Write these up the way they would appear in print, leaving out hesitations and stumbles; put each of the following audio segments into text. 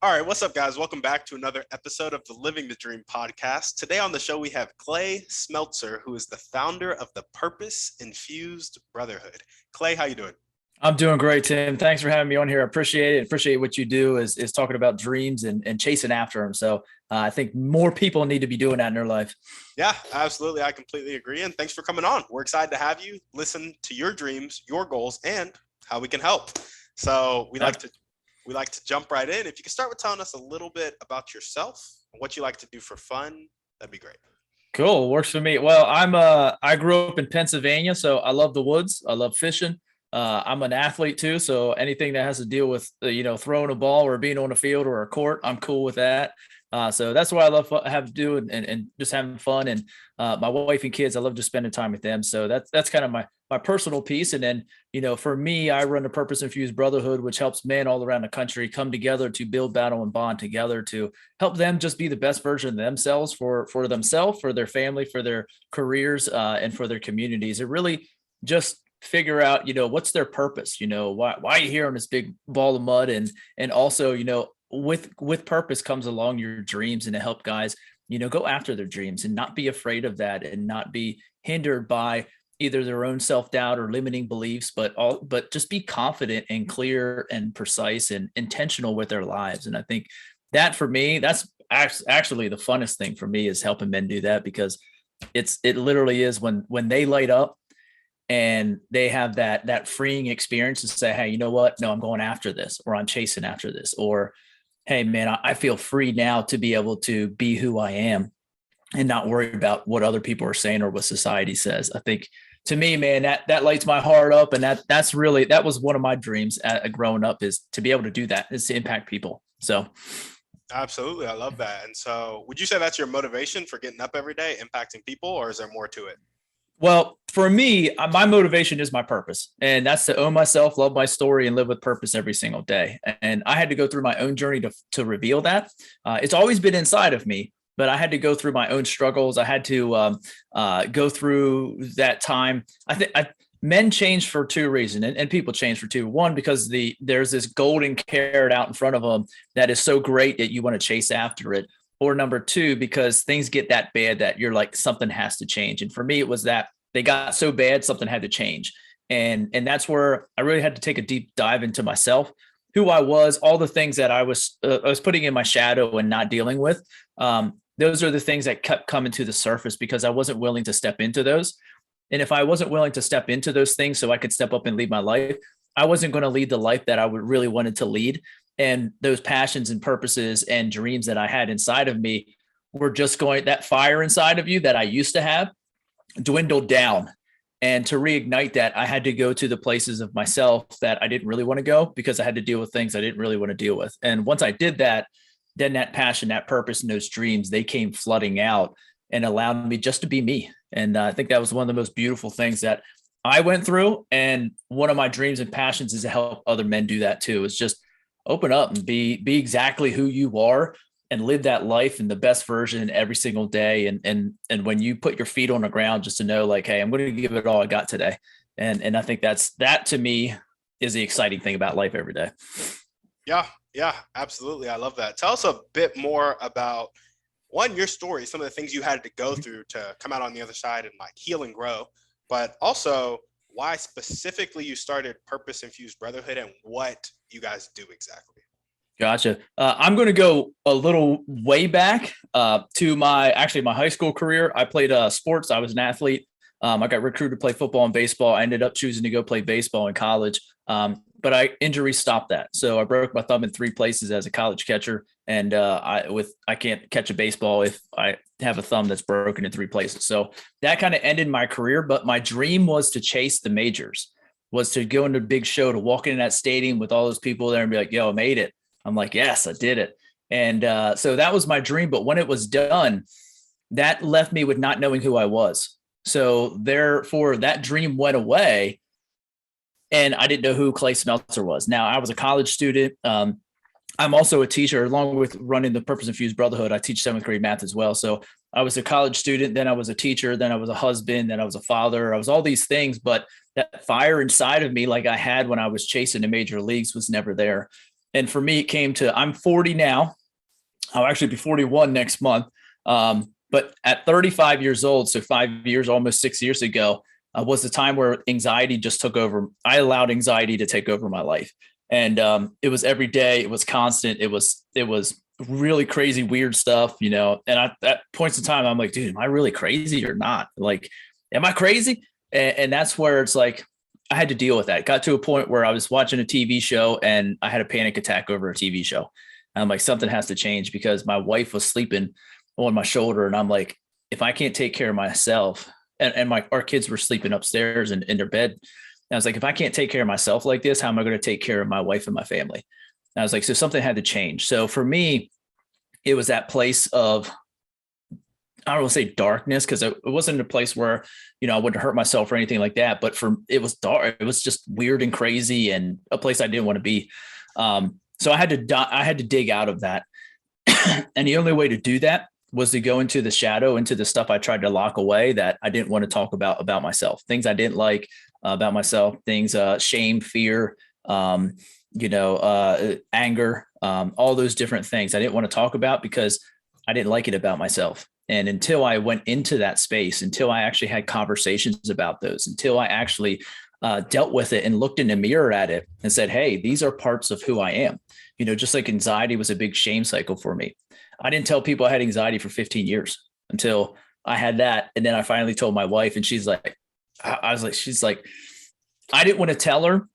All right, what's up, guys? Welcome back to another episode of the Living the Dream podcast. Today on the show, we have Clay Smeltzer, who is the founder of the Purpose Infused Brotherhood. Clay, how you doing? I'm doing great, Tim. Thanks for having me on here. I appreciate it. Appreciate what you do is talking about dreams and chasing after them. So I think more people need to be doing that in their life. Yeah, absolutely. I completely agree. And thanks for coming on. We're excited to have you listen to your dreams, your goals, and how we can help. So we like to jump right in. If you could start with telling us a little bit about yourself and what you like to do for fun, that'd be great. Cool. Works for me. Well, I grew up in Pennsylvania, so I love the woods. I love fishing. I'm an athlete too, so anything that has to deal with throwing a ball or being on a field or a court, I'm cool with that. So that's what I love have to do and just having fun. And my wife and kids, I love just spending time with them. So that's kind of my personal piece. And then for me, I run the Purpose Infused Brotherhood, which helps men all around the country come together to build, battle, and bond together to help them just be the best version of themselves for themselves, for their family, for their careers, and for their communities. It really just figure out what's their purpose, why are you here on this big ball of mud, and also with purpose comes along your dreams, and to help guys go after their dreams and not be afraid of that and not be hindered by either their own self-doubt or limiting beliefs, but just be confident and clear and precise and intentional with their lives. And I think that for me, that's actually the funnest thing for me, is helping men do that, because it literally is when they light up and they have that freeing experience to say, hey, you know what? No, I'm going after this, or I'm chasing after this, or, hey man, I feel free now to be able to be who I am and not worry about what other people are saying or what society says. I think, to me, man, that lights my heart up. And that was one of my dreams growing up, is to be able to do that, is to impact people. So Absolutely. I love that. And so would you say that's your motivation for getting up every day, impacting people, or is there more to it? well, for me, my motivation is my purpose, and that's to own myself, love my story, and live with purpose every single day. And I had to go through my own journey to reveal that. It's always been inside of me, but I had to go through my own struggles. I had to go through that time. I think men change for two reasons, and people change for two. One, because there's this golden carrot out in front of them that is so great that you want to chase after it. Or number two, because things get that bad that you're like, something has to change. And for me, it was that they got so bad, something had to change. And that's where I really had to take a deep dive into myself, who I was, all the things that I was putting in my shadow and not dealing with. Those are the things that kept coming to the surface because I wasn't willing to step into those. And if I wasn't willing to step into those things so I could step up and lead my life, I wasn't going to lead the life that I would really wanted to lead. And those passions and purposes and dreams that I had inside of me were just going, that fire inside of you that I used to have dwindled down. And to reignite that, I had to go to the places of myself that I didn't really want to go, because I had to deal with things I didn't really want to deal with. And once I did that, then that passion, that purpose, and those dreams, they came flooding out and allowed me just to be me. And I think that was one of the most beautiful things that I went through. And one of my dreams and passions is to help other men do that too. Is just open up and be exactly who you are and live that life in the best version every single day. And when you put your feet on the ground, just to know like, hey, I'm going to give it all I got today. And I think that to me is the exciting thing about life every day. Yeah, absolutely. I love that. Tell us a bit more about, one, your story, some of the things you had to go through to come out on the other side and like heal and grow, but also why specifically you started Purpose Infused Brotherhood and what you guys do exactly. Gotcha. I'm going to go a little way back to my high school career. I played sports. I was an athlete. I got recruited to play football and baseball. I ended up choosing to go play baseball in college. But injury stopped that. So I broke my thumb in 3 places as a college catcher. And I can't catch a baseball if I have a thumb that's broken in 3 places. So that kind of ended my career. But my dream was to chase the majors, was to go into a big show, to walk into that stadium with all those people there and be like, yo, I made it. I'm like, yes, I did it. And so that was my dream. But when it was done, that left me with not knowing who I was. So therefore, that dream went away. And I didn't know who Clay Smeltzer was. Now, I was a college student. I'm also a teacher, along with running the Purpose Infused Brotherhood. I teach 7th grade math as well. So I was a college student, then I was a teacher, then I was a husband, then I was a father. I was all these things, but that fire inside of me, like I had when I was chasing the major leagues, was never there. And for me, it came to, I'm 40 now. I'll actually be 41 next month. But at 35 years old, so 5 years, almost 6 years ago, was the time where anxiety just took over. I allowed anxiety to take over my life. And it was every day. It was constant. It was really crazy, weird stuff, you know. And at points in time, I'm like, dude, am I really crazy or not? Like, am I crazy? And that's where it's like, I had to deal with that. It got to a point where I was watching a TV show and I had a panic attack over a TV show. I'm like, something has to change, because my wife was sleeping on my shoulder. And I'm like, if I can't take care of myself, and our kids were sleeping upstairs in their bed. And I was like, if I can't take care of myself like this, how am I going to take care of my wife and my family? And I was like, so something had to change. So for me, it was that place of, I don't want to say darkness, because it wasn't a place where, you know, I wouldn't hurt myself or anything like that. But it was dark. It was just weird and crazy, and a place I didn't want to be. So I had to dig out of that. And the only way to do that was to go into the shadow, into the stuff I tried to lock away that I didn't want to talk about myself, things I didn't like about myself, things, shame, fear, anger, all those different things I didn't want to talk about because I didn't like it about myself. And until I went into that space, until I actually had conversations about those, until I actually dealt with it and looked in the mirror at it and said, hey, these are parts of who I am. You know, just like anxiety was a big shame cycle for me. I didn't tell people I had anxiety for 15 years until I had that. And then I finally told my wife, and she's like, I didn't want to tell her,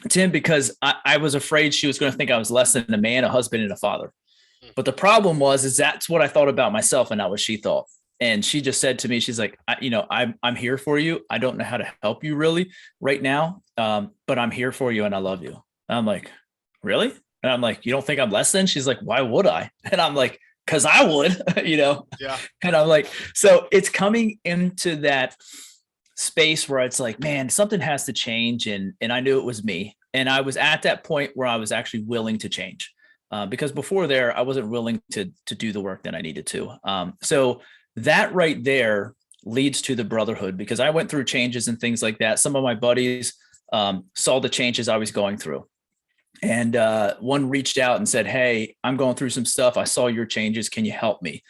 Tim, because I was afraid she was going to think I was less than a man, a husband, and a father. But the problem is that's what I thought about myself and not what she thought. And she just said to me, she's like, I'm here for you. I don't know how to help you really right now. But I'm here for you and I love you. And I'm like, really? And I'm like, you don't think I'm less than? She's like, why would I? And I'm like, because I would, Yeah. And I'm like, so it's coming into that space where it's like, man, something has to change. And I knew it was me. And I was at that point where I was actually willing to change. Because before there, I wasn't willing to do the work that I needed to. So that right there leads to the brotherhood, because I went through changes and things like that. Some of my buddies saw the changes I was going through. And one reached out and said, hey, I'm going through some stuff. I saw your changes. Can you help me?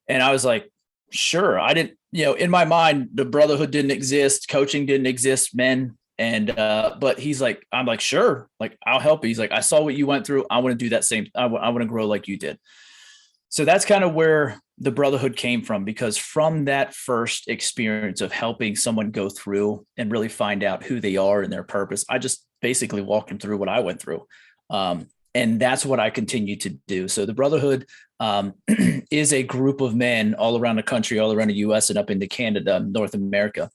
And I was like, sure. I didn't, in my mind, the brotherhood didn't exist. Coaching didn't exist, men. And, but he's like, I'm like, sure. Like, I'll help you. He's like, I saw what you went through. I want to do that same. I want to grow like you did. So that's kind of where the brotherhood came from, because from that first experience of helping someone go through and really find out who they are and their purpose, I just basically walked them through what I went through. And that's what I continue to do. So the brotherhood is a group of men all around the country, all around the US and up into Canada, North America,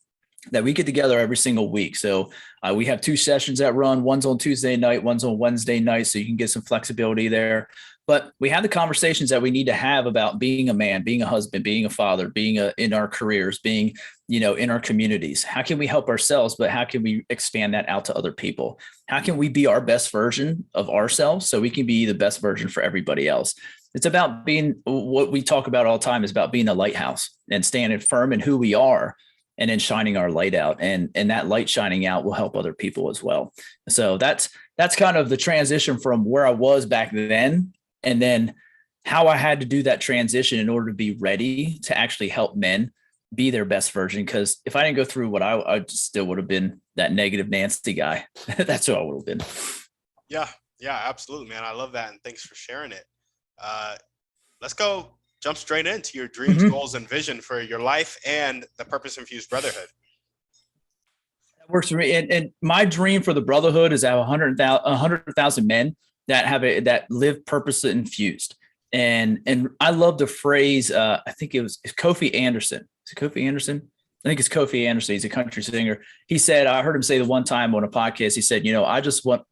that we get together every single week. So we have 2 sessions that run. One's on Tuesday night, one's on Wednesday night. So you can get some flexibility there. But we have the conversations that we need to have about being a man, being a husband, being a father, being in our careers, being, in our communities. How can we help ourselves, but how can we expand that out to other people? How can we be our best version of ourselves so we can be the best version for everybody else? It's about being, what we talk about all the time is about being a lighthouse and standing firm in who we are, and then shining our light out, and that light shining out will help other people as well. So that's kind of the transition from where I was back then, and then how I had to do that transition in order to be ready to actually help men be their best version. Because if I didn't go through what I still would have been that negative Nancy guy. That's who I would have been. Yeah, absolutely, man. I love that, and thanks for sharing it. Let's jump straight into your dreams, goals, and vision for your life and the Purpose Infused Brotherhood. That works for me. And my dream for the brotherhood is to have 100,000 men that live purpose infused. And I love the phrase. I think it was Kofi Anderson. Is it Kofi Anderson? I think it's Kofi Anderson. He's a country singer. He said, I heard him say the one time on a podcast, he said, I just want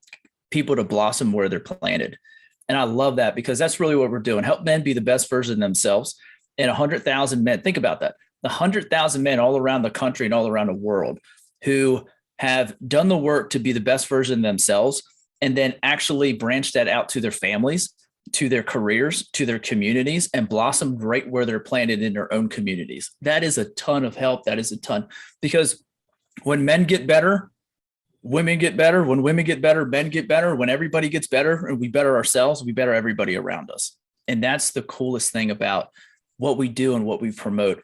people to blossom where they're planted. And I love that, because that's really what we're doing. Help men be the best version of themselves. And 100,000 men, think about that. 100,000 men all around the country and all around the world who have done the work to be the best version of themselves, and then actually branch that out to their families, to their careers, to their communities, and blossom right where they're planted in their own communities. That is a ton of help. That is a ton, because when men get better, women get better. When women get better, men get better. When everybody gets better and we better ourselves, we better everybody around us. And that's the coolest thing about what we do and what we promote.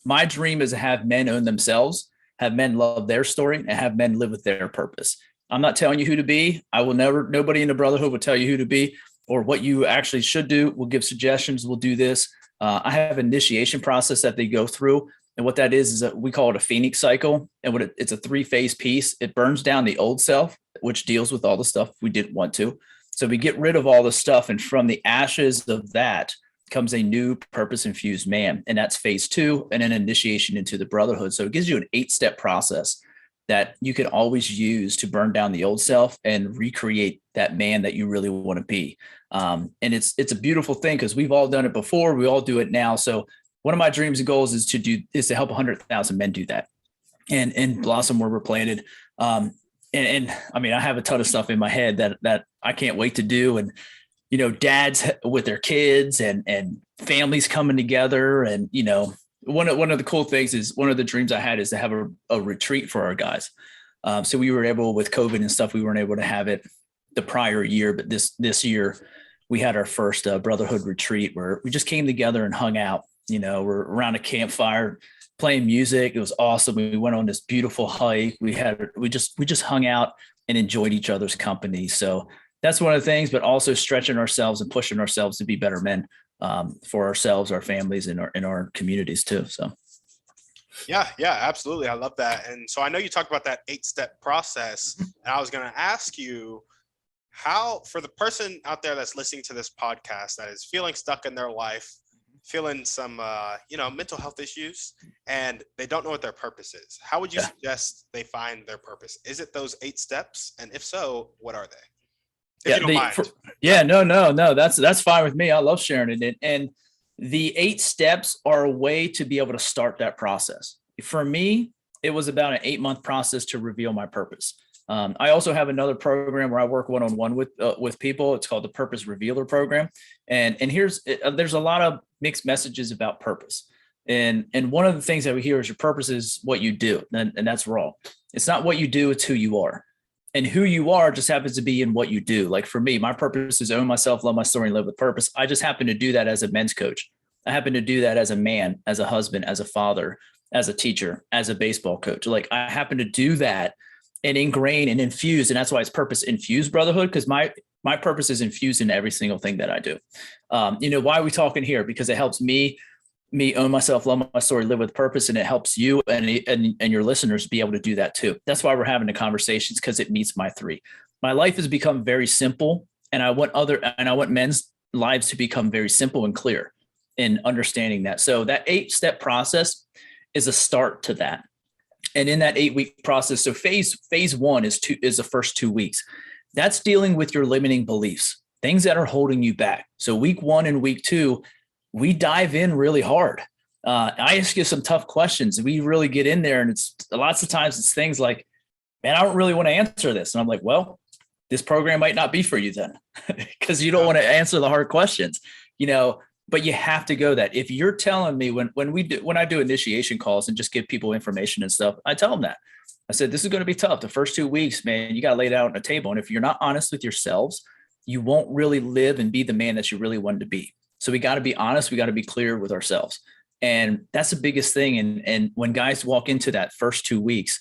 My dream is to have men own themselves, have men love their story, and have men live with their purpose. I'm not telling you who to be. Nobody in the brotherhood will tell you who to be or what you actually should do. We'll give suggestions. We'll do this. I have an initiation process that they go through. And what that is that we call it a Phoenix cycle. And it's a 3-phase piece. It burns down the old self, which deals with all the stuff we didn't want to. So we get rid of all the stuff. And from the ashes of that comes a new purpose infused man. And that's phase 2 and an initiation into the brotherhood. So it gives you an 8-step process that you can always use to burn down the old self and recreate that man that you really want to be. And it's a beautiful thing because we've all done it before. We all do it now. So one of my dreams and goals is to help 100,000 men do that and blossom where we're planted. And I mean, I have a ton of stuff in my head that I can't wait to do. And, you know, dads with their kids and families coming together. And, you know, one of the cool things is one of the dreams I had is to have a retreat for our guys. So we were able, with COVID and stuff, we weren't able to have it the prior year, but this year we had our first brotherhood retreat where we just came together and hung out. You know, we're around a campfire playing music. It was awesome. We went on this beautiful hike. We just hung out and enjoyed each other's company. So that's one of the things, but also stretching ourselves and pushing ourselves to be better men for ourselves, our families, and our communities too. So. Yeah, absolutely. I love that. And so I know you talked about that 8-step process, and I was going to ask you how, for the person out there that's listening to this podcast that is feeling stuck in their life, feeling some, mental health issues, and they don't know what their purpose is. How would you suggest they find their purpose? Is it those 8 steps? And if so, what are they? If you don't mind. No. That's fine with me. I love sharing it. And the 8 steps are a way to be able to start that process. For me, it was about an 8-month process to reveal my purpose. I also have another program where I work one-on-one with people. It's called the Purpose Revealer Program. And there's a lot of mixed messages about purpose. And one of the things that we hear is your purpose is what you do. And that's wrong. It's not what you do, it's who you are. And who you are just happens to be in what you do. Like for me, my purpose is own myself, love my story, and live with purpose. I just happen to do that as a men's coach. I happen to do that as a man, as a husband, as a father, as a teacher, as a baseball coach. Like I happen to do that and ingrain and infuse. And that's why it's Purpose Infused Brotherhood, because my purpose is infused in every single thing that I do. Why are we talking here? Because it helps me own myself, love my story, live with purpose, and it helps you and your listeners be able to do that too. That's why we're having the conversations, because it meets my 3. My life has become very simple, and I want men's lives to become very simple and clear in understanding that. So that 8-step process is a start to that. And in that 8-week process, so phase 1 is the first 2 weeks. That's dealing with your limiting beliefs, things that are holding you back. So week 1 and week 2, we dive in really hard. I ask you some tough questions. We really get in there, and it's lots of times it's things like, man, I don't really want to answer this. And I'm like, well, this program might not be for you then, because you don't want to answer the hard questions, but you have to go that. If you're telling me when I do initiation calls and just give people information and stuff, I tell them that. I said, this is going to be tough. The first 2 weeks, man, you got to lay it out on the table. And if you're not honest with yourselves, you won't really live and be the man that you really wanted to be. So we got to be honest. We got to be clear with ourselves. And that's the biggest thing. And when guys walk into that first 2 weeks,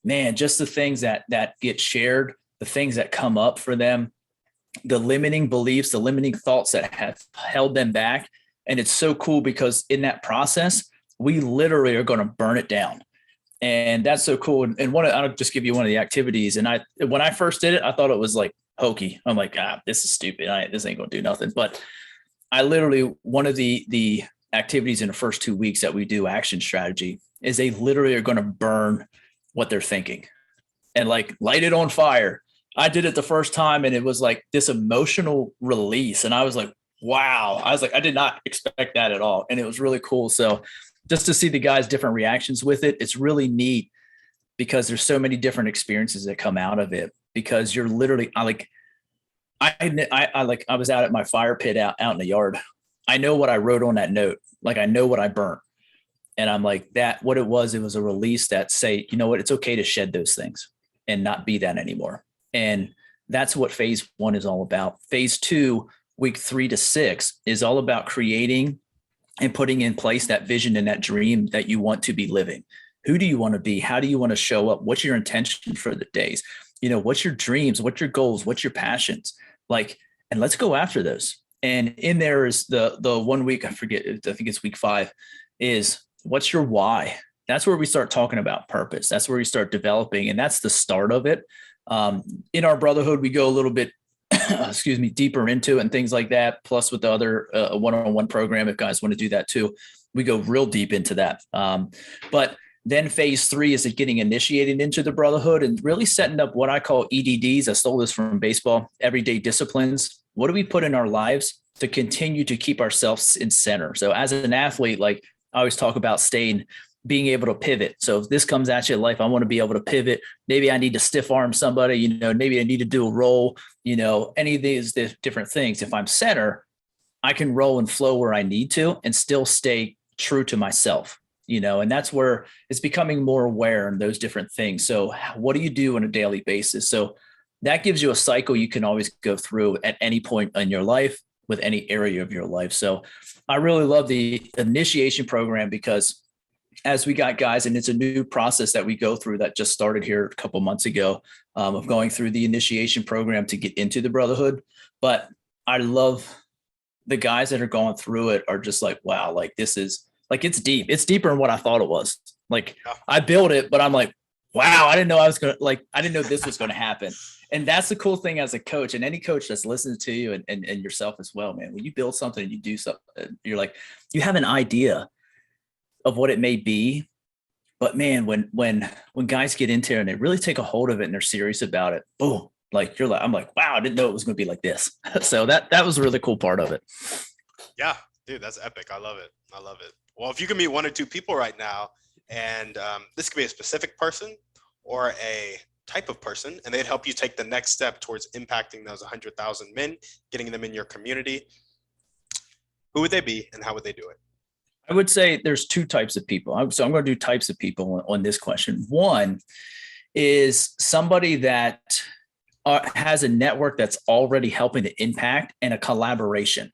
man, just the things that get shared, the things that come up for them, the limiting beliefs, the limiting thoughts that have held them back. And it's so cool because in that process, we literally are going to burn it down. And that's so cool. And I'll just give you one of the activities. And when I first did it, I thought it was like hokey. I'm like, this is stupid. This ain't going to do nothing. But I literally, one of the activities in the first 2 weeks that we do, action strategy, is they literally are going to burn what they're thinking and like light it on fire. I did it the first time, and it was like this emotional release. And I was like, wow. I was like, I did not expect that at all. And it was really cool. So just to see the guys' different reactions with it, it's really neat because there's so many different experiences that come out of it, because you're literally I was out at my fire pit out in the yard. I know what I wrote on that note. Like I know what I burnt. And I'm like, what it was a release that say, you know what, it's okay to shed those things. and not be that anymore. And that's what phase 1 is all about. Phase 2, week 3 to 6, is all about creating and putting in place that vision and that dream that you want to be living. Who do you want to be? How do you want to show up? What's your intention for the days? What's your dreams? What's your goals? What's your passions? And let's go after those. And in there is the 1 week, I forget, I think it's week 5, is what's your why? That's where we start talking about purpose. That's where we start developing. And that's the start of it. In our brotherhood, we go a little bit, deeper into it and things like that. Plus with the other one-on-one program, if guys want to do that too, we go real deep into that. But then phase 3 is getting initiated into the brotherhood and really setting up what I call EDDs. I stole this from baseball, everyday disciplines. What do we put in our lives to continue to keep ourselves in center? So as an athlete, I always talk about being able to pivot. So if this comes at you in life, I want to be able to pivot. Maybe I need to stiff arm somebody, maybe I need to do a roll, any of these different things. If I'm center, I can roll and flow where I need to and still stay true to myself, and that's where it's becoming more aware in those different things. So what do you do on a daily basis? So that gives you a cycle you can always go through at any point in your life with any area of your life. So I really love the initiation program because as we got guys, and it's a new process that we go through that just started here a couple months ago, of going through the initiation program to get into the brotherhood. But I love the guys that are going through it are just like, wow, this is it's deep. It's deeper than what I thought it was. I built it, but I'm like, wow, I didn't know I didn't know this was going to happen. And that's the cool thing as a coach, and any coach that's listening to you and yourself as well, man. When you build something and you do something, you're like, you have an idea of what it may be. But man, when guys get into it and they really take a hold of it and they're serious about it, boom, I'm like, wow, I didn't know it was going to be like this. So that was a really cool part of it. Yeah, dude, that's epic. I love it. Well, if you can meet 1 or 2 people right now, and this could be a specific person or a type of person, and they'd help you take the next step towards impacting those 100,000 men, getting them in your community, who would they be and how would they do it? I would say there's 2 types of people. So I'm going to do types of people on this question. One is somebody that has a network that's already helping to impact and a collaboration.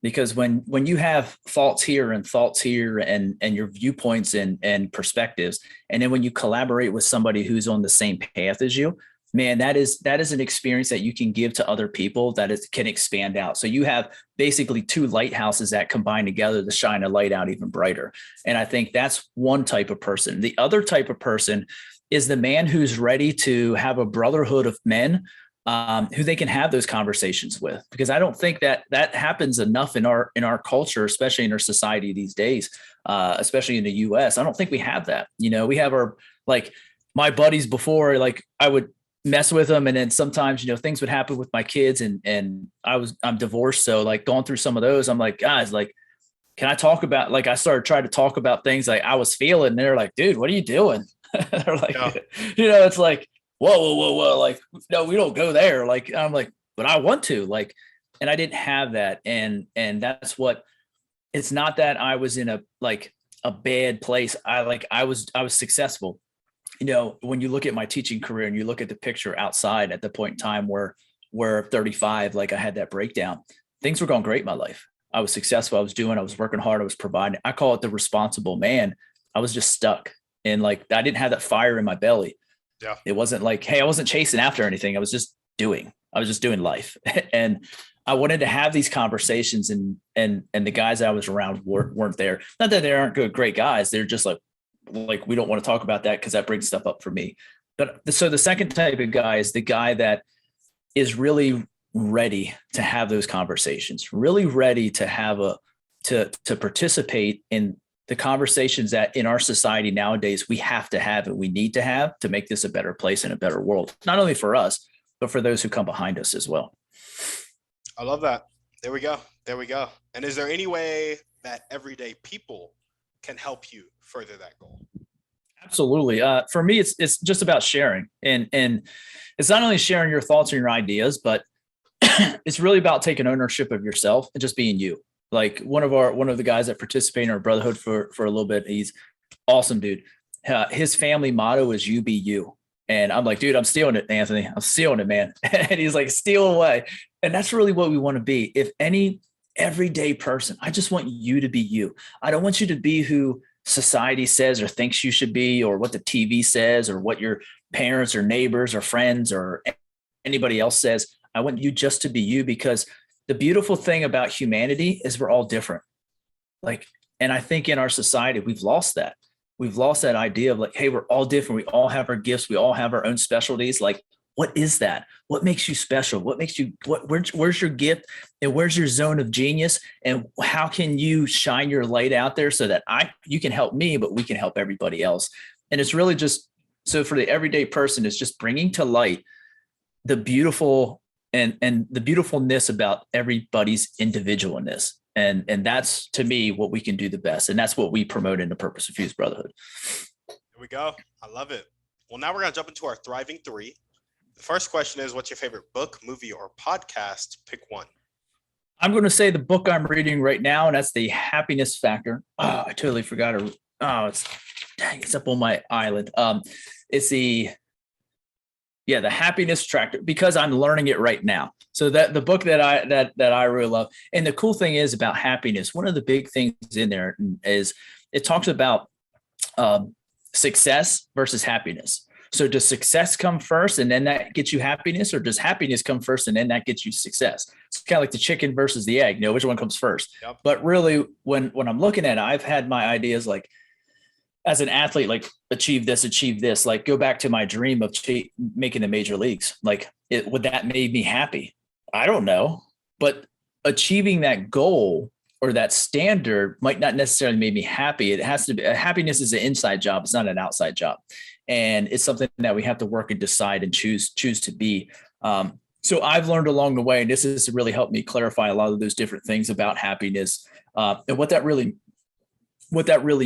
Because when you have thoughts here and your viewpoints and perspectives, and then when you collaborate with somebody who's on the same path as you, man, that is an experience that you can give to other people that can expand out. So you have basically 2 lighthouses that combine together to shine a light out even brighter. And I think that's one type of person. The other type of person is the man who's ready to have a brotherhood of men who they can have those conversations with, because I don't think that happens enough in our culture, especially in our society these days, especially in the US. I don't think we have that. We have our, my buddies before, I would mess with them. And then sometimes, things would happen with my kids and I'm divorced. So going through some of those, I'm like, guys, can I talk about, I started trying to talk about things I was feeling. And they're like, dude, what are you doing? They're like, yeah. It's like, whoa. No, we don't go there. I'm like, but I want to, and I didn't have that. And that's what, it's not that I was in a bad place. I was successful. When you look at my teaching career and you look at the picture outside at the point in time where we're 35, I had that breakdown, things were going great in my life. I was successful. I was working hard. I was providing. I call it the responsible man. I was just stuck. And I didn't have that fire in my belly. Yeah. It wasn't hey, I wasn't chasing after anything. I was just doing life. And I wanted to have these conversations and the guys I was around weren't there. Not that they aren't great guys. They're just we don't want to talk about that because that brings stuff up for me. But so the second type of guy is the guy that is really ready to have those conversations, really ready to have to participate in the conversations that in our society nowadays, we have to have and we need to have to make this a better place and a better world, not only for us, but for those who come behind us as well. I love that. There we go. And is there any way that everyday people can help you further that goal? Absolutely. For me, it's just about sharing, and it's not only sharing your thoughts and your ideas, but it's really about taking ownership of yourself and just being you. One of the guys that participate in our brotherhood for a little bit, he's awesome, dude. His family motto is "You be you," And I'm like, dude, I'm stealing it, Anthony. I'm stealing it, man. And he's like, steal away. And that's really what we want to be. If any everyday person, I just want you to be you. I don't want you to be who society says or thinks you should be, or what the TV says, or what your parents or neighbors or friends or anybody else says. I want you just to be you, because the beautiful thing about humanity is we're all different. Like, and I think in our society, we've lost that. We've lost that idea of like, hey, we're all different. We all have our gifts. We all have our own specialties. Like, what is that? What makes you special? What makes you, where's your gift, and where's your zone of genius? And how can you shine your light out there so that you can help me, but we can help everybody else? And it's really just, so for the everyday person, it's just bringing to light the beautiful and the beautifulness about everybody's individualness. And that's, to me, what we can do the best. And that's what we promote in the Purpose Infused Brotherhood. There we go. I love it. Well, now we're going to jump into our Thriving 3. The first question is, what's your favorite book, movie, or podcast? Pick one. I'm going to say the book I'm reading right now, and that's The Happiness Factor. Oh, I totally forgot it. Oh, it's up on my island. It's the Happiness Factor, because I'm learning it right now. So that the book that I really love. And the cool thing is about happiness, one of the big things in there is it talks about success versus happiness. So does success come first and then that gets you happiness, or does happiness come first and then that gets you success? It's kind of like the chicken versus the egg, which one comes first? Yep. But really, when I'm looking at it, I've had my ideas like, as an athlete, like achieve this, like go back to my dream of making the major leagues. Like, would that make me happy? I don't know, but achieving that goal or that standard might not necessarily make me happy. It has to be, happiness is an inside job. It's not an outside job. And it's something that we have to work and decide and choose to be. So I've learned along the way, and this has really helped me clarify a lot of those different things about happiness, and what that really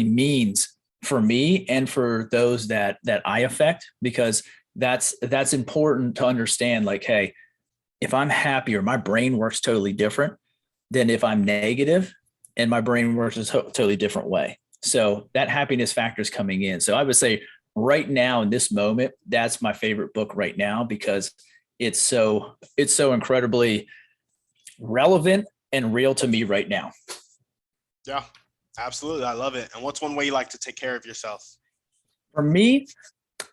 means for me and for those that I affect, because that's important to understand. Like, hey, if I'm happier, my brain works totally different than if I'm negative, and my brain works a totally different way. So that happiness factor is coming in. So I would say right now in this moment, that's my favorite book right now, because it's so incredibly relevant and real to me right now. Yeah, absolutely. I love it. And what's one way you like to take care of yourself? For me,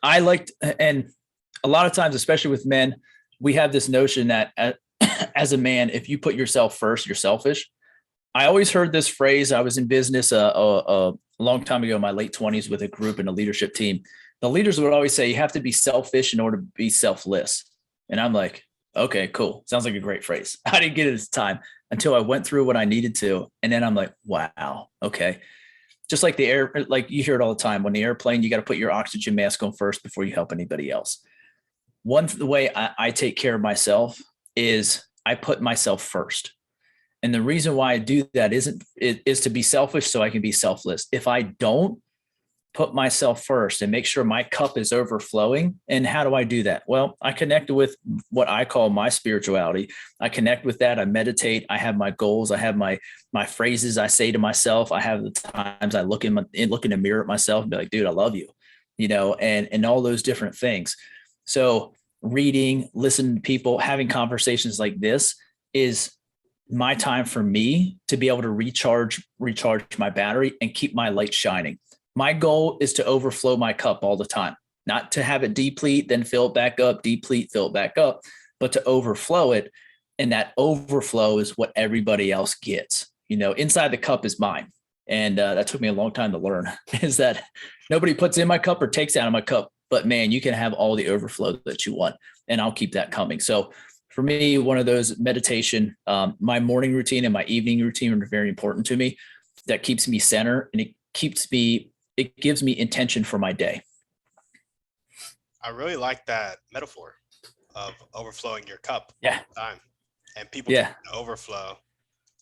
and a lot of times, especially with men, we have this notion that as a man, if you put yourself first, you're selfish. I always heard this phrase. I was in business a long time ago, in my late 20s, with a group and a leadership team. The leaders would always say, you have to be selfish in order to be selfless. And I'm like, okay, cool. Sounds like a great phrase. I didn't get it at the time until I went through what I needed to. And then I'm like, wow, okay. Just like the air, like you hear it all the time. When the airplane, you got to put your oxygen mask on first before you help anybody else. The way I take care of myself is I put myself first. And the reason why I do that is to be selfish so I can be selfless. If I don't put myself first and make sure my cup is overflowing, and how do I do that? Well, I connect with what I call my spirituality. I connect with that. I meditate. I have my goals. I have my phrases I say to myself. I have the times I look in the mirror at myself and be like, dude, I love you, and all those different things. So reading, listening to people, having conversations like this is my time for me to be able to recharge my battery and keep my light shining. My goal is to overflow my cup all the time, not to have it deplete, then fill it back up, deplete, fill it back up, but to overflow it. And that overflow is what everybody else gets. Inside the cup is mine. And that took me a long time to learn, is that nobody puts in my cup or takes out of my cup, but man, you can have all the overflow that you want, and I'll keep that coming. So for me, one of those meditation, my morning routine and my evening routine are very important to me. That keeps me centered, and it gives me intention for my day. I really like that metaphor of overflowing your cup all the time. And people can overflow,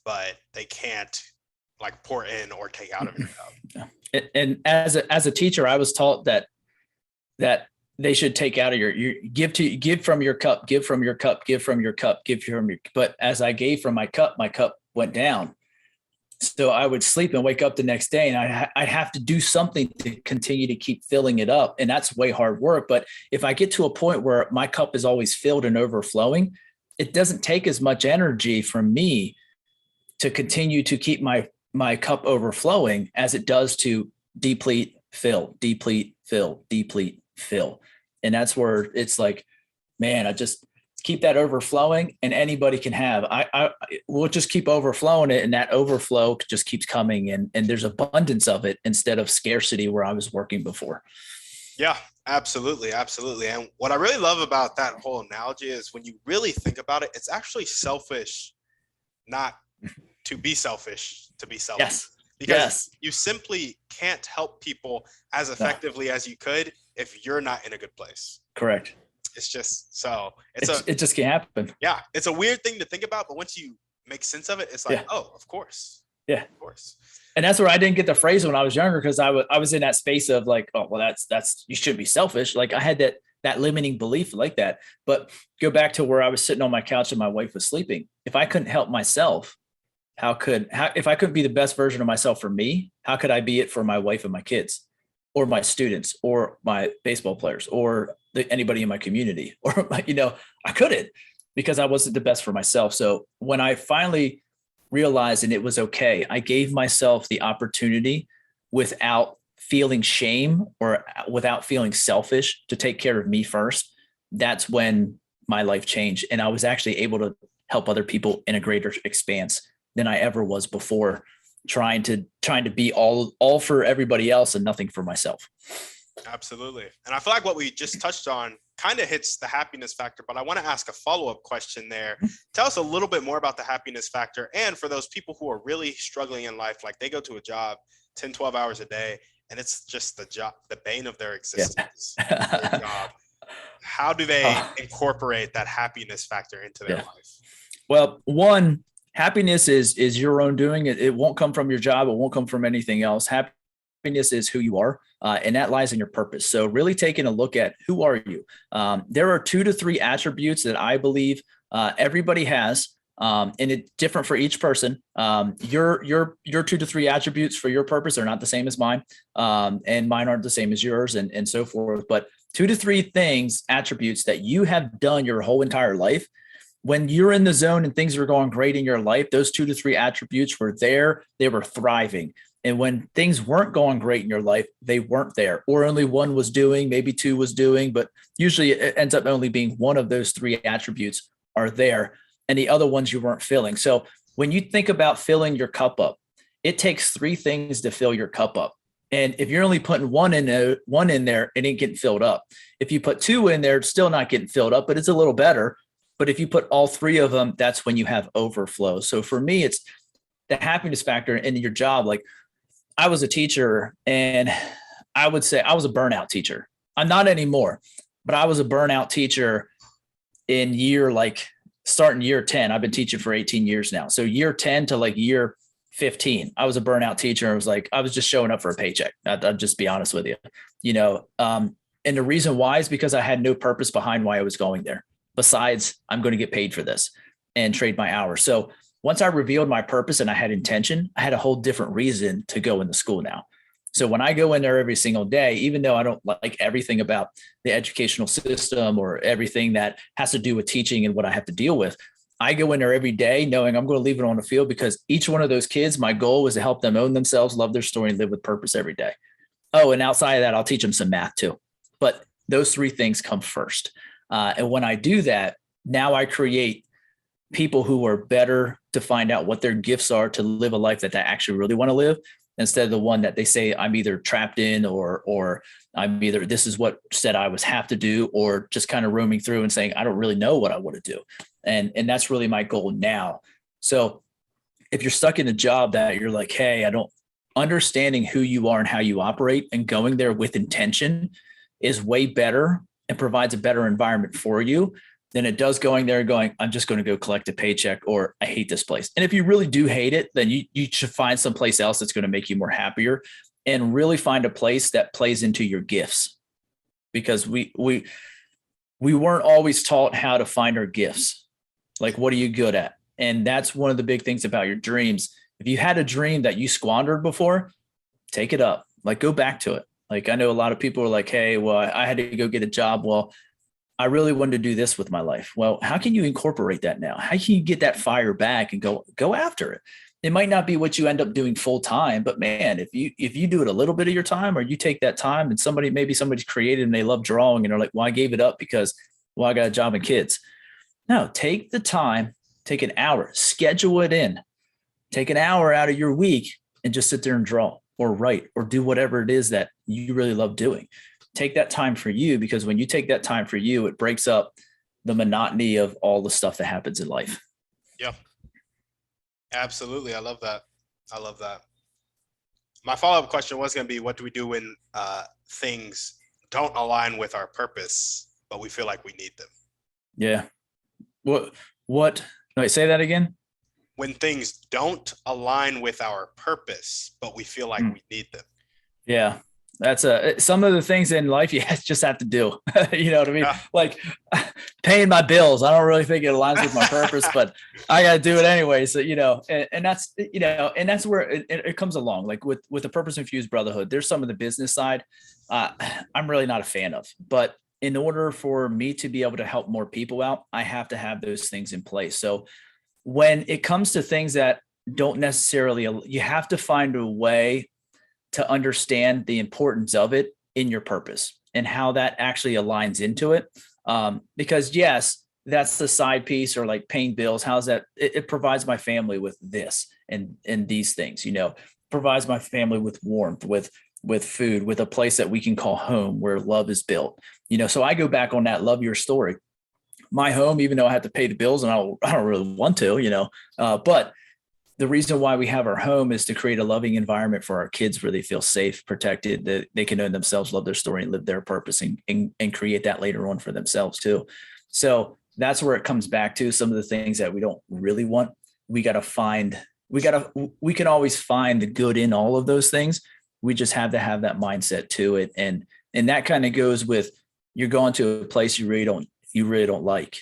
but they can't like pour in or take out of your cup. And as a teacher, I was taught that they should take out of your give from your cup, give from your cup, give from your cup, give from your. But as I gave from my cup went down. So I would sleep and wake up the next day, and I'd have to do something to continue to keep filling it up. And that's way hard work. But if I get to a point where my cup is always filled and overflowing, it doesn't take as much energy from me to continue to keep my cup overflowing as it does to deplete, fill, deplete, fill, deplete, fill. And that's where it's like, man, I just keep that overflowing, and anybody can have. I will just keep overflowing it, and that overflow just keeps coming, and there's abundance of it instead of scarcity where I was working before. Yeah, absolutely, absolutely. And what I really love about that whole analogy is when you really think about it, it's actually selfish, not to be selfish, to be selfish. Yes. Because you simply can't help people as effectively as you could if you're not in a good place. Correct. It's just so it just can't happen. Yeah, it's a weird thing to think about, but once you make sense of it, it's like, oh, of course. Yeah, of course. And that's where I didn't get the phrase when I was younger, because I was in that space of like, oh, well, that's you shouldn't be selfish. Like I had that limiting belief like that. But go back to where I was sitting on my couch and my wife was sleeping. If I couldn't help myself, if I couldn't be the best version of myself for me, how could I be it for my wife and my kids, or my students, or my baseball players, or anybody in my community, or I couldn't, because I wasn't the best for myself. So when I finally realized, and it was okay, I gave myself the opportunity without feeling shame or without feeling selfish to take care of me first. That's when my life changed, and I was actually able to help other people in a greater expanse than I ever was before, trying to be all for everybody else and nothing for myself. Absolutely. And I feel like what we just touched on kind of hits the happiness factor, but I want to ask a follow-up question there. Tell us a little bit more about the happiness factor. And for those people who are really struggling in life, like they go to a job 10, 12 hours a day, and it's just the bane of their existence. Yeah. Their job. How do they incorporate that happiness factor into their life? Well, one, happiness is your own doing. It won't come from your job. It won't come from anything else. Happiness is who you are, and that lies in your purpose. So really taking a look at who are you. There are 2 to 3 attributes that I believe everybody has, and it's different for each person. Your 2 to 3 attributes for your purpose are not the same as mine, and mine aren't the same as yours, and so forth. But 2 to 3 attributes that you have done your whole entire life. When you're in the zone and things are going great in your life, those 2 to 3 attributes were there. They were thriving. And when things weren't going great in your life, they weren't there, or only one was doing, maybe 2 was doing, but usually it ends up only being one of those 3 attributes are there, and the other ones you weren't filling. So when you think about filling your cup up, it takes 3 things to fill your cup up. And if you're only putting one in there, it ain't getting filled up. If you put 2 in there, it's still not getting filled up, but it's a little better. But if you put all 3 of them, that's when you have overflow. So for me, it's the happiness factor in your job. Like I was a teacher, and I would say I was a burnout teacher. I'm not anymore, but I was a burnout teacher in starting year 10. I've been teaching for 18 years now. So year 10 to like year 15, I was a burnout teacher. I was just showing up for a paycheck. I'll just be honest with you, and the reason why is because I had no purpose behind why I was going there. Besides, I'm going to get paid for this and trade my hours. So once I revealed my purpose and I had intention, I had a whole different reason to go into school now. So when I go in there every single day, even though I don't like everything about the educational system or everything that has to do with teaching and what I have to deal with, I go in there every day knowing I'm going to leave it on the field, because each one of those kids, my goal was to help them own themselves, love their story, and live with purpose every day. Oh, and outside of that, I'll teach them some math too. But those 3 things come first. And when I do that, now I create people who are better to find out what their gifts are to live a life that they actually really want to live, instead of the one that they say I'm either trapped in or I'm either this is what said I was have to do, or just kind of roaming through and saying I don't really know what I want to do. And that's really my goal now. So if you're stuck in a job that you're like, hey, understanding who you are and how you operate and going there with intention is way better and provides a better environment for you than it does going there and going, I'm just going to go collect a paycheck, or I hate this place. And if you really do hate it, then you should find someplace else that's going to make you more happier, and really find a place that plays into your gifts, because we weren't always taught how to find our gifts. Like, what are you good at? And that's one of the big things about your dreams If you had a dream that you squandered before, take it up, like go back to it. Like I know a lot of people are like, hey, well, I had to go get a job. Well, I really wanted to do this with my life. Well, how can you incorporate that now? How can you get that fire back and go after it? It might not be what you end up doing full time, but man, if you do it a little bit of your time, or you take that time and somebody's creative and they love drawing and they're like, well, I gave it up because, well, I got a job and kids. No, take the time, take an hour, schedule it in, take an hour out of your week and just sit there and draw or write or do whatever it is that you really love doing. Take that time for you, because when you take that time for you, it breaks up the monotony of all the stuff that happens in life. Yeah, absolutely. I love that. I love that. My follow-up question was going to be, what do we do when things don't align with our purpose, but we feel like we need them? Yeah. What? Wait, say that again. When things don't align with our purpose, but we feel like we need them. Yeah. That's some of the things in life you just have to do. You know what I mean? Yeah. Like paying my bills. I don't really think it aligns with my purpose, but I got to do it anyway. So, and that's, and that's where it comes along. Like with the Purpose Infused Brotherhood, there's some of the business side I'm really not a fan of, but in order for me to be able to help more people out, I have to have those things in place. So when it comes to things that don't necessarily, you have to find a way to understand the importance of it in your purpose and how that actually aligns into it. Because yes, that's the side piece, or like paying bills. How's that? It provides my family with this and these things, provides my family with warmth, with food, with a place that we can call home where love is built, so I go back on that. Love your story. My home, even though I have to pay the bills and I don't really want to, but the reason why we have our home is to create a loving environment for our kids where they feel safe, protected, that they can own themselves, love their story, and live their purpose and create that later on for themselves too. So that's where it comes back to some of the things that we don't really want. We can always find the good in all of those things. We just have to have that mindset to it. And that kind of goes with, you're going to a place you really don't like.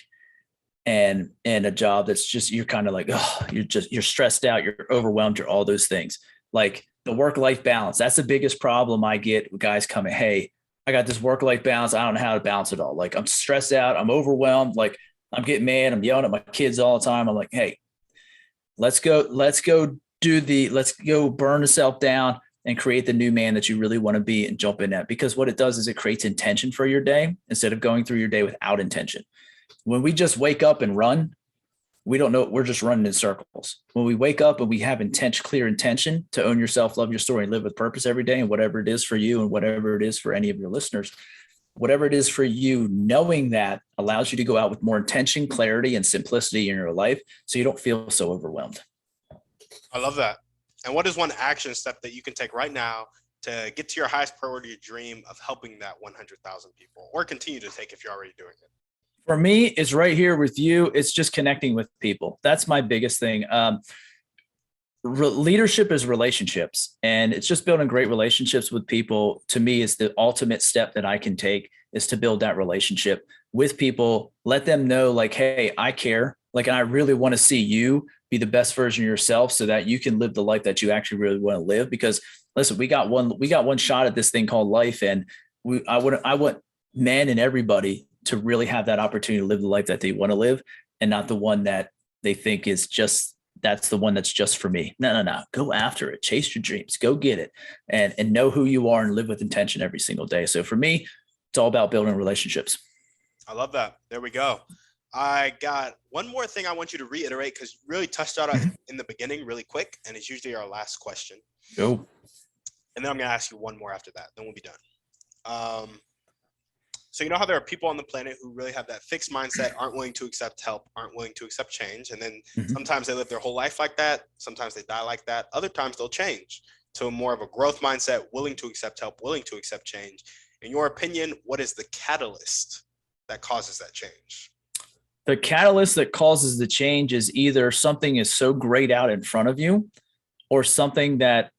And a job that's just, you're kind of like, oh, you're stressed out, you're overwhelmed, you're all those things. Like the work-life balance, that's the biggest problem I get with guys coming, hey, I got this work-life balance, I don't know how to balance it all. Like I'm stressed out, I'm overwhelmed, like I'm getting mad, I'm yelling at my kids all the time. I'm like, hey, let's go burn yourself down and create the new man that you really want to be and jump in that. Because what it does is it creates intention for your day instead of going through your day without intention. When we just wake up and run, we don't know, we're just running in circles. When we wake up and we have clear intention to own yourself, love your story, and live with purpose every day, and whatever it is for you and whatever it is for any of your listeners, whatever it is for you, knowing that allows you to go out with more intention, clarity, and simplicity in your life so you don't feel so overwhelmed. I love that. And what is one action step that you can take right now to get to your highest priority dream of helping that 100,000 people, or continue to take if you're already doing it? For me, it's right here with you. It's just connecting with people. That's my biggest thing. Leadership is relationships, and it's just building great relationships with people. To me, is the ultimate step that I can take, is to build that relationship with people. Let them know, like, hey, I care. Like, and I really want to see you be the best version of yourself so that you can live the life that you actually really want to live. Because listen, we got one shot at this thing called life. And I want men and everybody to really have that opportunity to live the life that they want to live, and not the one that they think is just, that's the one that's just for me. No. Go after it. Chase your dreams. Go get it. And know who you are and live with intention every single day. So for me, it's all about building relationships. I love that. There we go. I got one more thing I want you to reiterate, because you really touched on it in the beginning really quick, and it's usually our last question. Go. And then I'm going to ask you one more after that. Then we'll be done. So you know how there are people on the planet who really have that fixed mindset, aren't willing to accept help, aren't willing to accept change. And then sometimes they live their whole life like that. Sometimes they die like that. Other times they'll change to more of a growth mindset, willing to accept help, willing to accept change. In your opinion, what is the catalyst that causes that change? The catalyst that causes the change is either something is so great out in front of you, or something that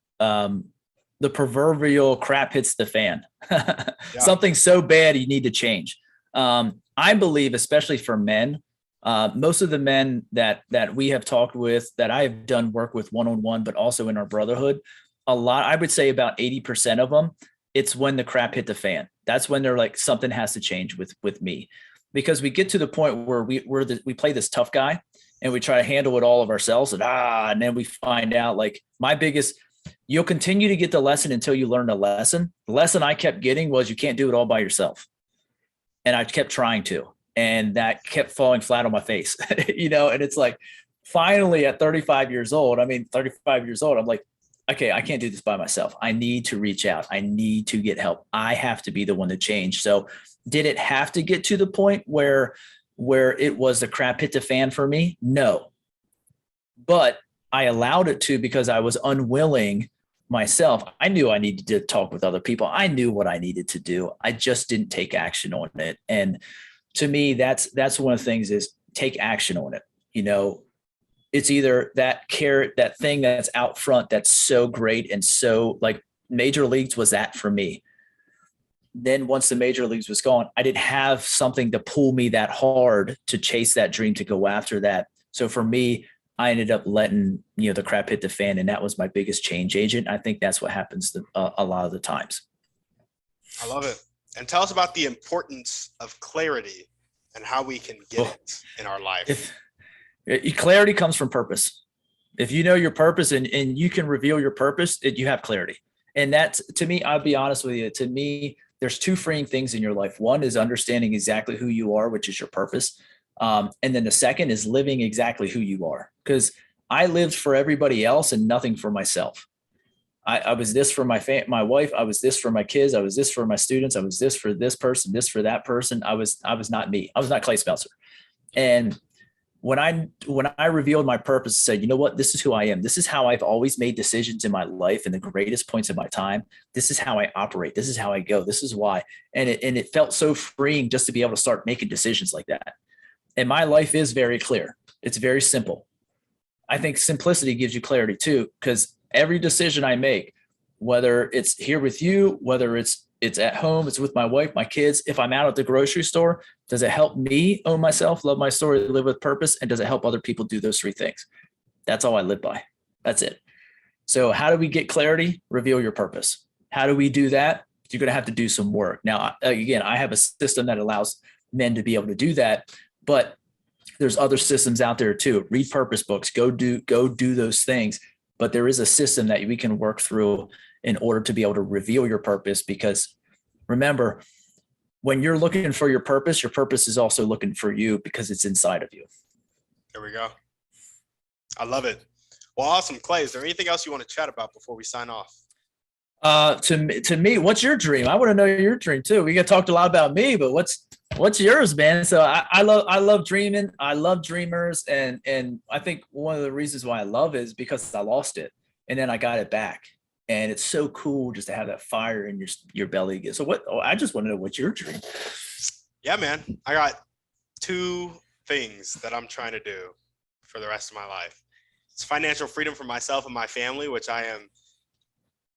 the proverbial crap hits the fan. Something so bad you need to change. I believe, especially for men, Most of the men that we have talked with, that I've done work with one-on-one, but also in our brotherhood, I would say about 80% of them, it's when the crap hit the fan. That's when they're like, something has to change with me, because we get to the point where we play this tough guy and we try to handle it all of ourselves, and then we find out, like, you'll continue to get the lesson until you learn the lesson. The lesson I kept getting was, you can't do it all by yourself. And I kept trying to, and that kept falling flat on my face, and it's like, finally at 35 years old, I'm like, okay, I can't do this by myself. I need to reach out. I need to get help. I have to be the one to change. So did it have to get to the point where it was the crap hit the fan for me? No, but I allowed it to, because I was unwilling myself. I knew I needed to talk with other people. I knew what I needed to do. I just didn't take action on it. And to me, that's one of the things, is take action on it. It's either that carrot, that thing that's out front, that's so great. And so, like, major leagues was that for me. Then once the major leagues was gone, I didn't have something to pull me that hard to chase that dream, to go after that. So for me, I ended up letting, the crap hit the fan. And that was my biggest change agent. I think that's what happens a lot of the times. I love it. And tell us about the importance of clarity and how we can get it in our life. Clarity comes from purpose. If you know your purpose and you can reveal your purpose, you have clarity. And that's, to me, I'll be honest with you, to me, there's two freeing things in your life. One is understanding exactly who you are, which is your purpose. And then the second is living exactly who you are. Because I lived for everybody else and nothing for myself. I was this for my wife. I was this for my kids. I was this for my students. I was this for this person, this for that person. I was not me. I was not Clay Smeltzer. And when I revealed my purpose, said, you know what, this is who I am. This is how I've always made decisions in my life, in the greatest points of my time. This is how I operate. This is how I go. This is why. And it felt so freeing just to be able to start making decisions like that. And my life is very clear. It's very simple. I think simplicity gives you clarity too, because every decision I make, whether it's here with you, whether it's at home, it's with my wife, my kids, if I'm out at the grocery store, does it help me own myself, love my story, live with purpose? And does it help other people do those three things? That's all I live by. That's it. So how do we get clarity? Reveal your purpose. How do we do that? You're going to have to do some work. Now, again, I have a system that allows men to be able to do that, but there's other systems out there too. Read purpose books, go do those things. But there is a system that we can work through in order to be able to reveal your purpose. Because remember, when you're looking for your purpose is also looking for you, because it's inside of you. There we go. I love it. Well, awesome. Clay, is there anything else you want to chat about before we sign off? To me, what's your dream? I want to know your dream too. We got talked a lot about me, but what's yours, man? So I love dreaming. I love dreamers. And I think one of the reasons why I love it is because I lost it and then I got it back. And it's so cool just to have that fire in your belly again. So I just want to know, what's your dream? Yeah, man. I got two things that I'm trying to do for the rest of my life. It's financial freedom for myself and my family, which I am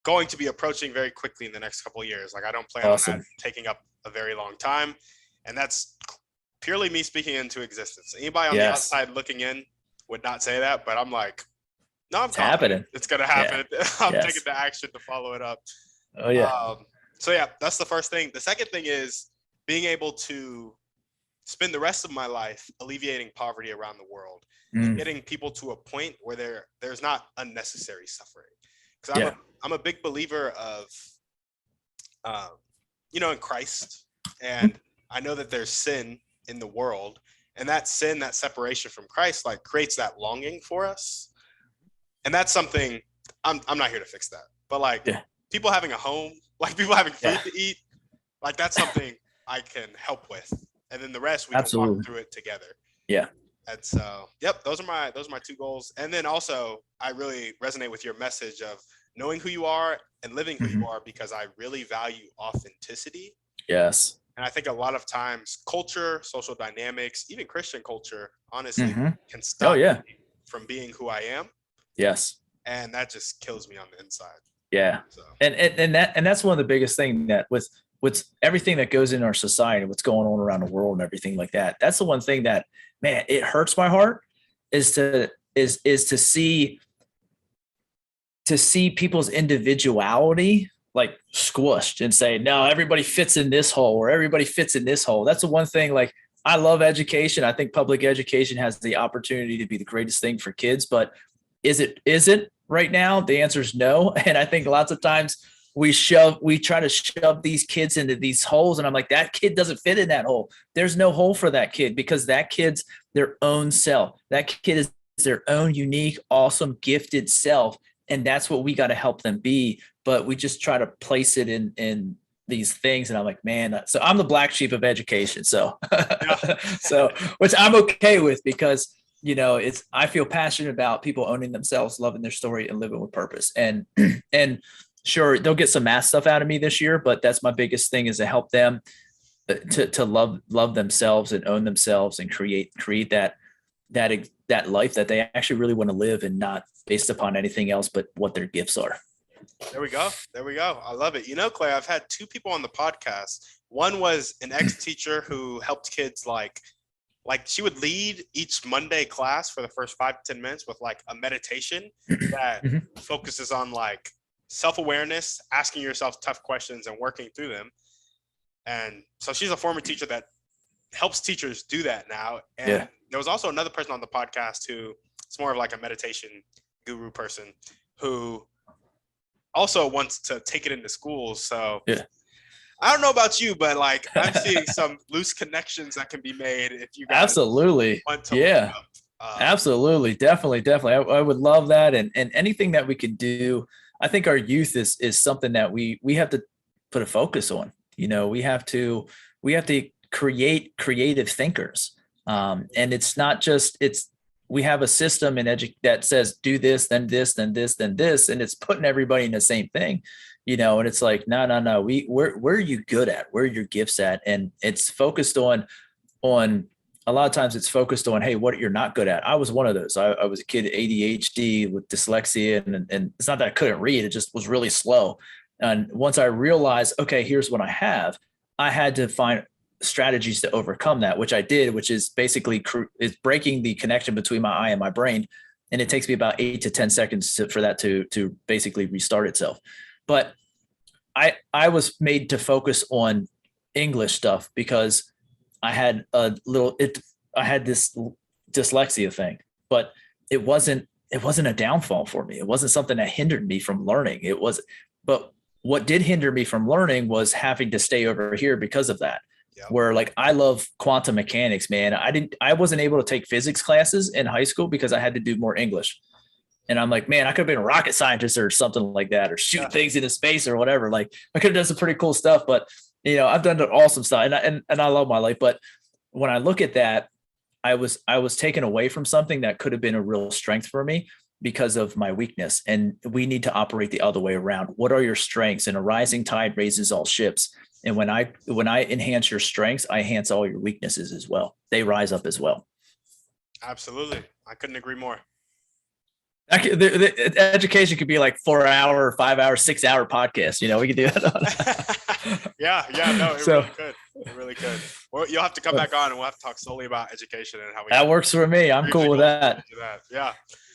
going to be approaching very quickly in the next couple of years. Like, I don't plan on that taking up a very long time. And that's purely me speaking into existence. Anybody on the outside looking in would not say that, but I'm like, no, I'm confident it's going to happen. Yeah. I'm taking the action to follow it up. Oh yeah. So yeah, that's the first thing. The second thing is being able to spend the rest of my life alleviating poverty around the world and getting people to a point where there's not unnecessary suffering. Because I'm a big believer of, in Christ. And I know that there's sin in the world, and that sin, that separation from Christ, like, creates that longing for us. And that's something I'm not here to fix that, but like people having a home, like people having food to eat, like that's something I can help with. And then the rest we can walk through it together. Yeah. And so, those are my two goals. And then also I really resonate with your message of knowing who you are and living who you are, because I really value authenticity. Yes. And I think a lot of times culture, social dynamics, even Christian culture, honestly, can stop me from being who I am. Yes. And that just kills me on the inside. Yeah. So. And that's one of the biggest things that what's everything that goes in our society, what's going on around the world and everything like that. That's the one thing that, man, it hurts my heart is to see people's individuality like squished and say, no, everybody fits in this hole or everybody fits in this hole. That's the one thing. Like, I love education. I think public education has the opportunity to be the greatest thing for kids, but is it right now? The answer is no. And I think lots of times we try to shove these kids into these holes. And I'm like, that kid doesn't fit in that hole. There's no hole for that kid because that kid's their own self. That kid is their own unique, awesome, gifted self. And that's what we got to help them be. But we just try to place it in these things. And I'm like, man, so I'm the black sheep of education. So, so, which I'm okay with because, you know, I feel passionate about people owning themselves, loving their story and living with purpose. And sure, they'll get some math stuff out of me this year, but that's my biggest thing is to help them to love themselves and own themselves and create that life that they actually really want to live and not based upon anything else but what their gifts are. There we go. I love it. You know, Clay, I've had two people on the podcast. One was an ex-teacher who helped kids like she would lead each Monday class for the first 5 to 10 minutes with like a meditation that focuses on like self-awareness, asking yourself tough questions and working through them. And so she's a former teacher that helps teachers do that now. And there was also another person on the podcast who it's more of like a meditation guru person who also wants to take it into schools. So I don't know about you, but like I'm seeing some loose connections that can be made if you guys absolutely want to look up. Absolutely. Definitely. I would love that. And anything that we could do. I think our youth is something that we have to put a focus on. You know, we have to create creative thinkers. And it's not just, we have a system that says do this, then this, then this, then this, and it's putting everybody in the same thing, you know, and it's like, no, where are you good at? Where are your gifts at? And it's focused on a lot of times it's focused on, hey, what you're not good at. I was one of those. I was a kid, ADHD with dyslexia, and it's not that I couldn't read. It just was really slow. And once I realized, okay, here's what I have, I had to find strategies to overcome that, which I did, which is basically is breaking the connection between my eye and my brain. And it takes me about 8 to 10 seconds for that to basically restart itself. But I was made to focus on English stuff because I had I had this dyslexia thing, but it wasn't a downfall for me. It wasn't something that hindered me from learning. But what did hinder me from learning was having to stay over here because of that. Where like I love quantum mechanics, man. I wasn't able to take physics classes in high school because I had to do more English. And I'm like, man, I could have been a rocket scientist or something like that, or shoot things into space or whatever. Like I could have done some pretty cool stuff, but you know, I've done awesome stuff and I love my life. But when I look at that, I was taken away from something that could have been a real strength for me because of my weakness. And we need to operate the other way around. What are your strengths? And a rising tide raises all ships. And when I enhance your strengths, I enhance all your weaknesses as well. They rise up as well. Absolutely. I couldn't agree more. The education could be like 4 hour, 5 hour, 6 hour podcast. You know, we could do that. It really could. Well, you'll have to come back on and we'll have to talk solely about education and how that works for me. I'm cool with that. Yeah.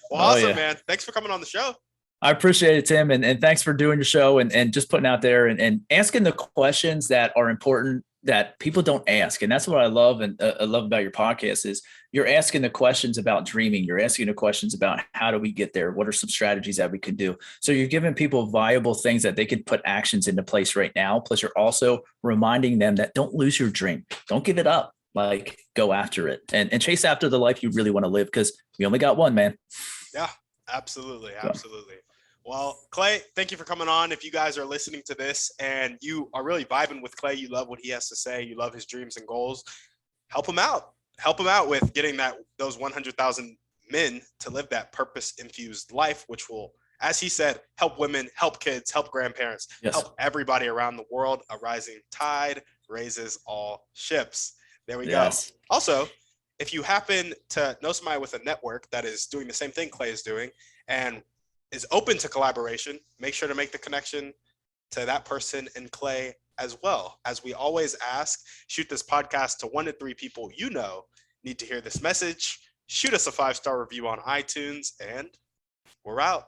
Well, awesome, man. Thanks for coming on the show. I appreciate it, Tim. And thanks for doing your show and just putting out there and asking the questions that are important that people don't ask. And that's what I love. And I love about your podcast is you're asking the questions about dreaming. You're asking the questions about how do we get there? What are some strategies that we can do? So you're giving people viable things that they can put actions into place right now. Plus you're also reminding them that don't lose your dream. Don't give it up. Like go after it and chase after the life you really want to live because we only got one, man. Yeah, absolutely. Absolutely. Well, Clay, thank you for coming on. If you guys are listening to this and you are really vibing with Clay, you love what he has to say, you love his dreams and goals, help him out. Help him out with getting those 100,000 men to live that purpose-infused life, which will, as he said, help women, help kids, help grandparents, help everybody around the world. A rising tide raises all ships. There we go. Also, if you happen to know somebody with a network that is doing the same thing Clay is doing and is open to collaboration, make sure to make the connection to that person and Clay as well. As we always ask, shoot this podcast to 1 to 3 people you know need to hear this message. Shoot us a 5-star review on iTunes, and we're out.